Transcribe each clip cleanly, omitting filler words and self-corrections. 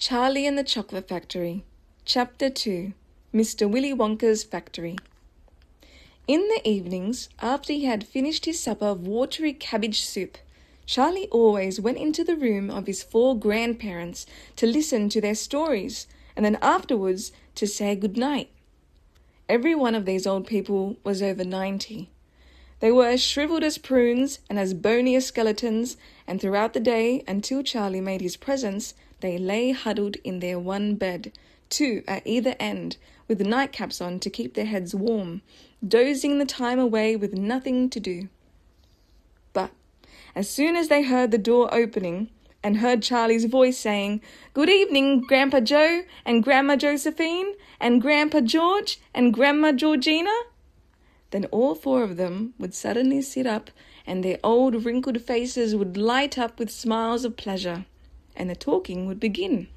Charlie and the Chocolate Factory, Chapter 2, Mr. Willy Wonka's Factory. In the evenings, after he had finished his supper of watery cabbage soup, Charlie always went into the room of his 4 grandparents to listen to their stories, and then afterwards to say good night. Every one of these old people was over 90. They were as shriveled as prunes and as bony as skeletons, and throughout the day, until Charlie made his presence, they lay huddled in their one bed, 2 at either end, with nightcaps on to keep their heads warm, dozing the time away with nothing to do. But as soon as they heard the door opening, and heard Charlie's voice saying, "Good evening, Grandpa Joe, and Grandma Josephine, and Grandpa George, and Grandma Georgina," then all 4 of them would suddenly sit up, and their old wrinkled faces would light up with smiles of pleasure, and the talking would begin.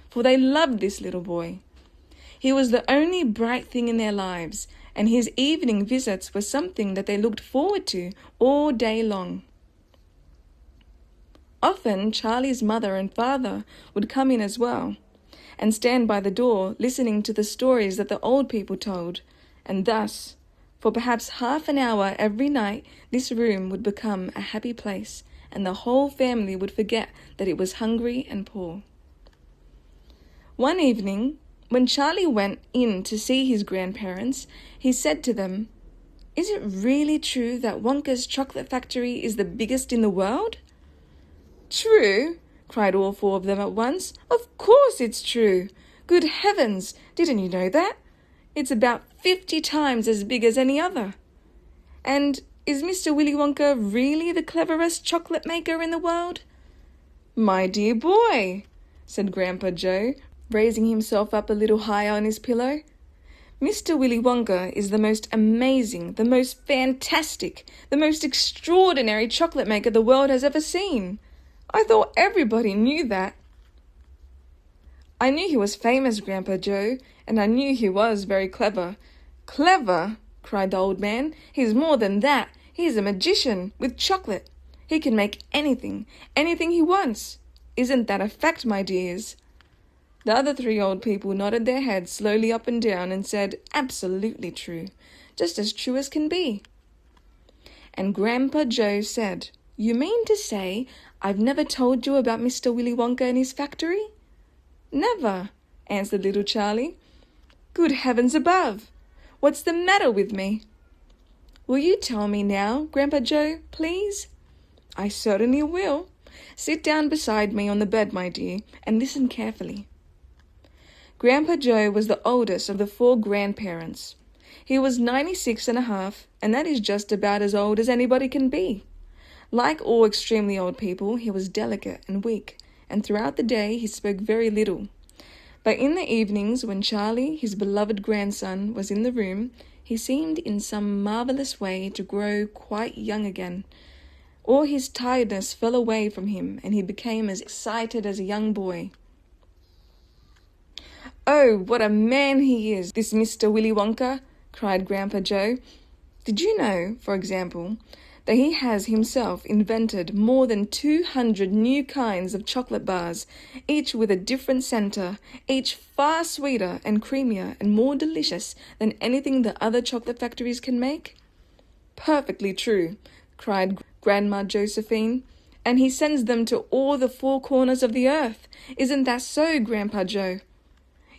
For they loved this little boy. He was the only bright thing in their lives, and his evening visits were something that they looked forward to all day long. Often Charlie's mother and father would come in as well, and stand by the door listening to the stories that the old people told, and thus, for perhaps half an hour every night, this room would become a happy place, and the whole family would forget that it was hungry and poor. One evening, when Charlie went in to see his grandparents, he said to them, "Is it really true that Wonka's chocolate factory is the biggest in the world?" "True?" cried all 4 of them at once. "Of course it's true. Good heavens, didn't you know that? It's about 50 times as big as any other. And is Mr. Willy Wonka really the cleverest chocolate maker in the world?" "My dear boy," said Grandpa Joe, raising himself up a little higher on his pillow, "Mr. Willy Wonka is the most amazing, the most fantastic, the most extraordinary chocolate maker the world has ever seen. I thought everybody knew that." "I knew he was famous, Grandpa Joe, and I knew he was very clever." "Clever?" cried the old man. "He's more than that. He's a magician with chocolate. He can make anything he wants. Isn't that a fact, my dears?" The other 3 old people nodded their heads slowly up and down and said, "Absolutely true, just as true as can be." And Grandpa Joe said, "You mean to say I've never told you about Mr. Willy Wonka and his factory?" "Never," answered little Charlie. "Good heavens above! What's the matter with me?" "Will you tell me now, Grandpa Joe, please?" "I certainly will. Sit down beside me on the bed, my dear, and listen carefully." Grandpa Joe was the oldest of the 4 grandparents. He was 96 and a half, and that is just about as old as anybody can be. Like all extremely old people, he was delicate and weak, and throughout the day he spoke very little. But in the evenings, when Charlie, his beloved grandson, was in the room, he seemed in some marvellous way to grow quite young again. All his tiredness fell away from him, and he became as excited as a young boy. "Oh, what a man he is, this Mr. Willy Wonka!" cried Grandpa Joe. "Did you know, for example, that he has himself invented more than 200 new kinds of chocolate bars, each with a different center, each far sweeter and creamier and more delicious than anything the other chocolate factories can make?" "Perfectly true," cried Grandma Josephine. "And he sends them to all the 4 corners of the earth. Isn't that so, Grandpa Joe?"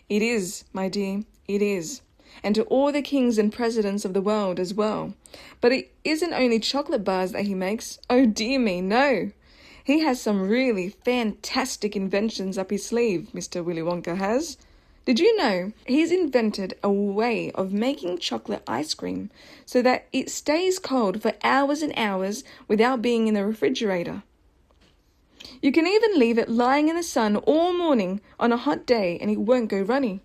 "It is, my dear, it is. And to all the kings and presidents of the world as well. But it isn't only chocolate bars that he makes. Oh dear me, no. He has some really fantastic inventions up his sleeve, Mr. Willy Wonka has. Did you know he's invented a way of making chocolate ice cream so that it stays cold for hours and hours without being in the refrigerator? You can even leave it lying in the sun all morning on a hot day and it won't go runny."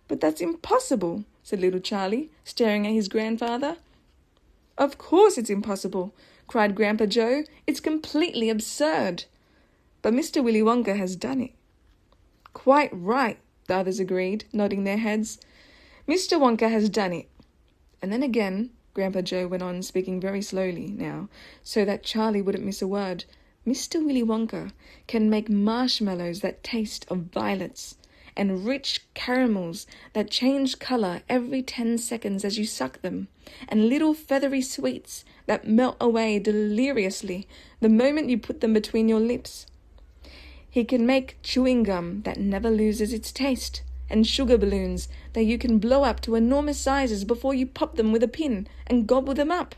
"But that's impossible," said little Charlie, staring at his grandfather. "Of course it's impossible," cried Grandpa Joe. "It's completely absurd. But Mr. Willy Wonka has done it." "Quite right," the others agreed, nodding their heads. "Mr. Wonka has done it." And then again, Grandpa Joe went on, speaking very slowly now, so that Charlie wouldn't miss a word. Mr. Willy Wonka can make marshmallows that taste of violets, and rich caramels that change color every 10 seconds as you suck them, and little feathery sweets that melt away deliriously the moment you put them between your lips. He can make chewing gum that never loses its taste, and sugar balloons that you can blow up to enormous sizes before you pop them with a pin and gobble them up.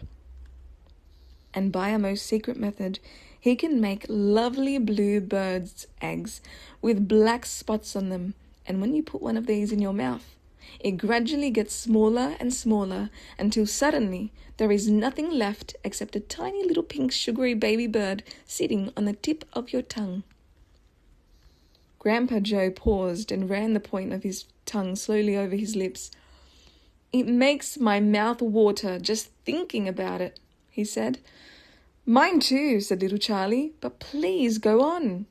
And by a most secret method, he can make lovely blue birds' eggs with black spots on them, and when you put one of these in your mouth, it gradually gets smaller and smaller until suddenly there is nothing left except a tiny little pink sugary baby bird sitting on the tip of your tongue. Grandpa Joe paused and ran the point of his tongue slowly over his lips. "It makes my mouth water just thinking about it," he said. "Mine too," said little Charlie, "but please go on."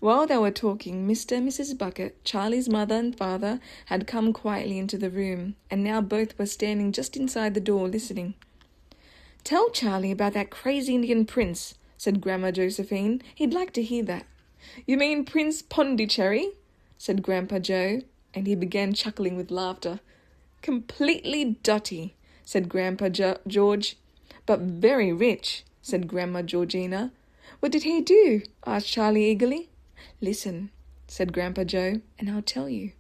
While they were talking, Mr. and Mrs. Bucket, Charlie's mother and father, had come quietly into the room, and now both were standing just inside the door listening. "Tell Charlie about that crazy Indian prince," said Grandma Josephine. "He'd like to hear that." "You mean Prince Pondicherry?" said Grandpa Joe, and he began chuckling with laughter. "Completely dotty," said Grandpa George. "But very rich," said Grandma Georgina. "What did he do?" asked Charlie eagerly. "Listen," said Grandpa Joe, "and I'll tell you."